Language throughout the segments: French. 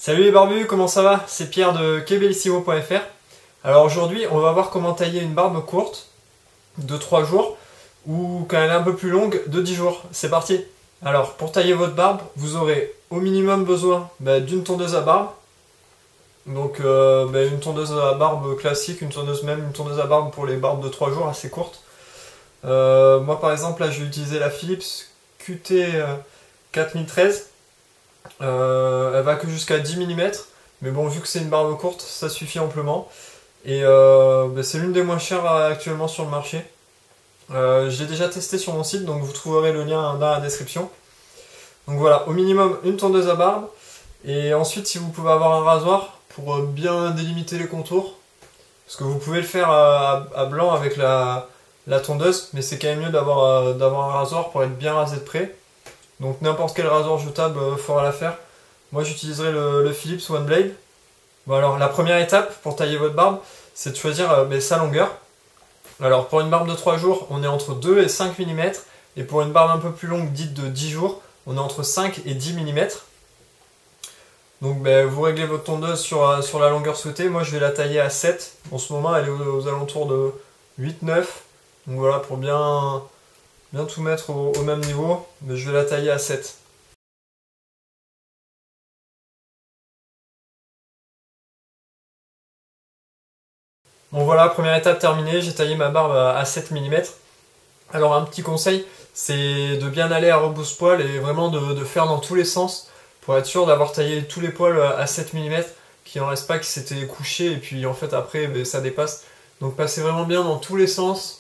Salut les barbus, comment ça va? C'est Pierre de kbellissimo.fr. Alors aujourd'hui, on va voir comment tailler une barbe courte de 3 jours ou quand elle est un peu plus longue de 10 jours. C'est parti! Alors pour tailler votre barbe, vous aurez au minimum besoin d'une tondeuse à barbe. Donc une tondeuse à barbe classique, une tondeuse à barbe pour les barbes de 3 jours assez courtes. Moi par exemple là je vais utiliser la Philips QT 4013. Elle va que jusqu'à 10 mm, mais bon, vu que c'est une barbe courte, ça suffit amplement. Et c'est l'une des moins chères actuellement sur le marché. Je l'ai déjà testé sur mon site, donc vous trouverez le lien dans la description. Donc voilà, au minimum une tondeuse à barbe. Et ensuite, si vous pouvez avoir un rasoir pour bien délimiter les contours, parce que vous pouvez le faire à blanc avec la tondeuse, mais c'est quand même mieux d'avoir un rasoir pour être bien rasé de près. Donc n'importe quel rasoir jetable fera l'affaire. Moi j'utiliserai le Philips One Blade. Bon alors la première étape pour tailler votre barbe, c'est de choisir sa longueur. Alors pour une barbe de 3 jours, on est entre 2 et 5 mm. Et pour une barbe un peu plus longue, dite de 10 jours, on est entre 5 et 10 mm. Donc vous réglez votre tondeuse sur la longueur souhaitée. Moi je vais la tailler à 7. En ce moment elle est aux alentours de 8-9. Donc voilà, pour bien tout mettre au même niveau, mais je vais la tailler à 7. Bon voilà, première étape terminée, j'ai taillé ma barbe à 7 mm. Alors un petit conseil, c'est de bien aller à rebrousse-poil et vraiment de faire dans tous les sens pour être sûr d'avoir taillé tous les poils à 7 mm, qu'il n'en reste pas qui s'étaient couchés et puis en fait après ça dépasse. Donc passez vraiment bien dans tous les sens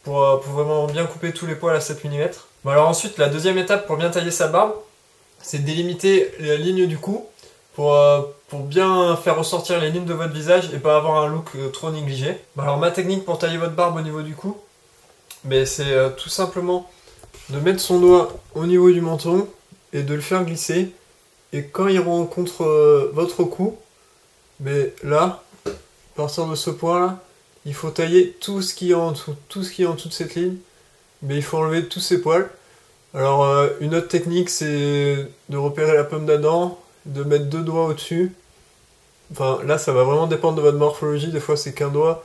pour vraiment bien couper tous les poils à 7 mm. Bon, alors ensuite, la deuxième étape pour bien tailler sa barbe, c'est de délimiter la ligne du cou pour bien faire ressortir les lignes de votre visage et pas avoir un look trop négligé. Bon, alors ma technique pour tailler votre barbe au niveau du cou, c'est tout simplement de mettre son doigt au niveau du menton et de le faire glisser. Et quand il rencontre votre cou, là, à partir de ce point là, il faut tailler tout ce qui est en dessous, de cette ligne, mais il faut enlever tous ces poils. Alors une autre technique c'est de repérer la pomme d'Adam, de mettre 2 doigts au-dessus. Enfin là ça va vraiment dépendre de votre morphologie, des fois c'est qu'un doigt,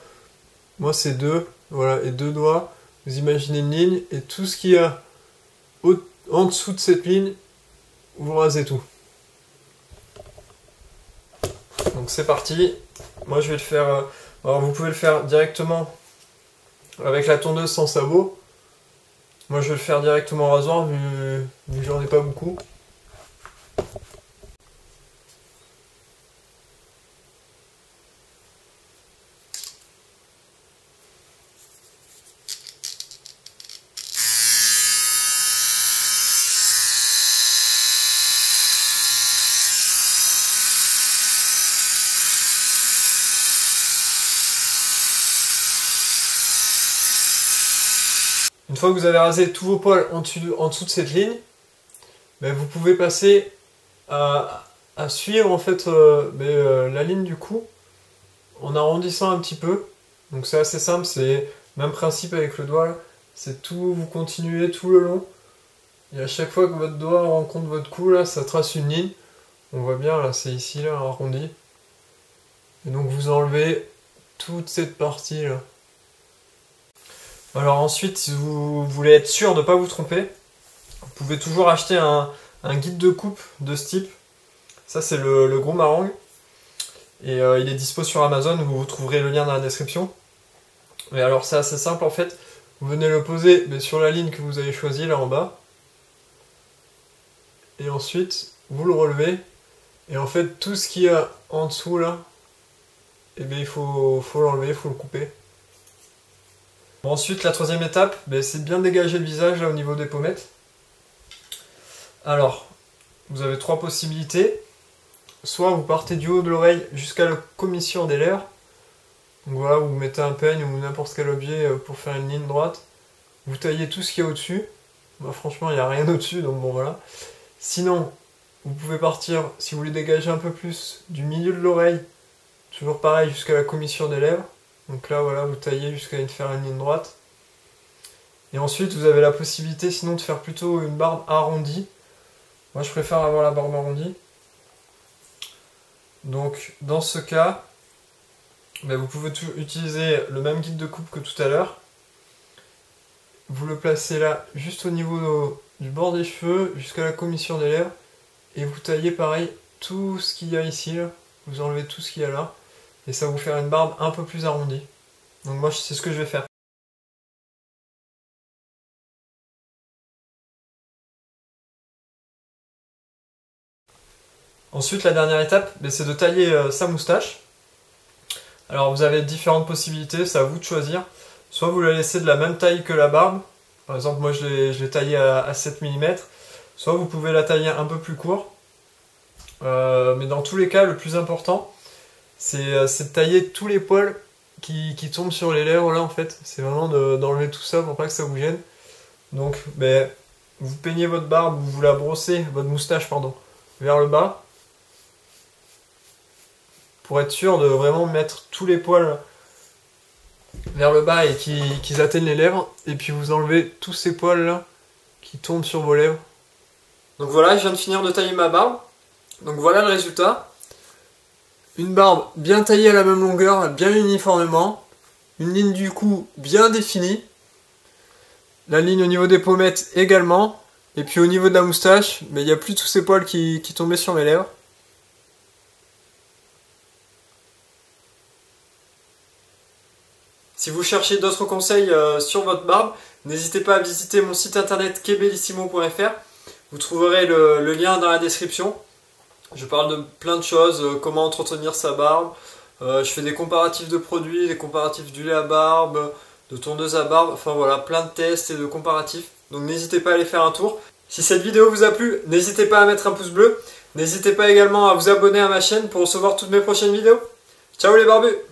moi c'est 2, voilà, et 2 doigts. Vous imaginez une ligne et tout ce qu'il y a en dessous de cette ligne, vous rasez tout. Donc c'est parti, moi je vais le faire... Alors vous pouvez le faire directement avec la tondeuse sans sabot. Moi je vais le faire directement au rasoir vu que j'en ai pas beaucoup. Une fois que vous avez rasé tous vos poils en dessous de cette ligne, vous pouvez passer à suivre en fait la ligne du cou en arrondissant un petit peu. Donc c'est assez simple, c'est le même principe avec le doigt là. C'est tout, vous continuez tout le long. Et à chaque fois que votre doigt rencontre votre cou là, ça trace une ligne. On voit bien là, c'est ici là, arrondi. Et donc vous enlevez toute cette partie là. Alors ensuite, si vous voulez être sûr de ne pas vous tromper, vous pouvez toujours acheter un guide de coupe de ce type. Ça c'est le gros marang. Et il est dispo sur Amazon, vous trouverez le lien dans la description. Et alors c'est assez simple en fait. Vous venez le poser sur la ligne que vous avez choisie là en bas. Et ensuite, vous le relevez. Et en fait, tout ce qu'il y a en dessous là, il faut l'enlever, il faut le couper. Bon, ensuite, la troisième étape, c'est de bien dégager le visage là au niveau des pommettes. Alors, vous avez 3 possibilités. Soit vous partez du haut de l'oreille jusqu'à la commissure des lèvres. Donc voilà, vous mettez un peigne ou n'importe quel objet pour faire une ligne droite. Vous taillez tout ce qu'il y a au-dessus. Franchement, il n'y a rien au-dessus, donc bon voilà. Sinon, vous pouvez partir, si vous voulez dégager un peu plus, du milieu de l'oreille. Toujours pareil, jusqu'à la commissure des lèvres. Donc là, voilà, vous taillez jusqu'à faire une ligne droite. Et ensuite, vous avez la possibilité, sinon, de faire plutôt une barbe arrondie. Moi, je préfère avoir la barbe arrondie. Donc dans ce cas, vous pouvez utiliser le même guide de coupe que tout à l'heure. Vous le placez là, juste au niveau du bord des cheveux, jusqu'à la commissure des lèvres. Et vous taillez pareil tout ce qu'il y a ici, là. Vous enlevez tout ce qu'il y a là. Et ça va vous faire une barbe un peu plus arrondie. Donc moi c'est ce que je vais faire. Ensuite la dernière étape, c'est de tailler sa moustache. Alors vous avez différentes possibilités, c'est à vous de choisir. Soit vous la laissez de la même taille que la barbe. Par exemple moi je l'ai taillée à 7 mm. Soit vous pouvez la tailler un peu plus court. Mais dans tous les cas le plus important c'est de tailler tous les poils qui tombent sur les lèvres là en fait. C'est vraiment d'enlever tout ça pour pas que ça vous gêne. Donc vous peignez votre barbe, vous la brossez, votre moustache pardon, vers le bas. Pour être sûr de vraiment mettre tous les poils vers le bas et qu'ils atteignent les lèvres. Et puis vous enlevez tous ces poils là qui tombent sur vos lèvres. Donc voilà, je viens de finir de tailler ma barbe. Donc voilà le résultat. Une barbe bien taillée à la même longueur, bien uniformément. Une ligne du cou bien définie. La ligne au niveau des pommettes également. Et puis au niveau de la moustache, il n'y a plus tous ces poils qui tombaient sur mes lèvres. Si vous cherchez d'autres conseils sur votre barbe, n'hésitez pas à visiter mon site internet kebellissimo.fr. Vous trouverez le lien dans la description. Je parle de plein de choses, comment entretenir sa barbe. Je fais des comparatifs de produits, des comparatifs du lait à barbe, de tondeuse à barbe. Enfin voilà, plein de tests et de comparatifs. Donc n'hésitez pas à aller faire un tour. Si cette vidéo vous a plu, n'hésitez pas à mettre un pouce bleu. N'hésitez pas également à vous abonner à ma chaîne pour recevoir toutes mes prochaines vidéos. Ciao les barbus!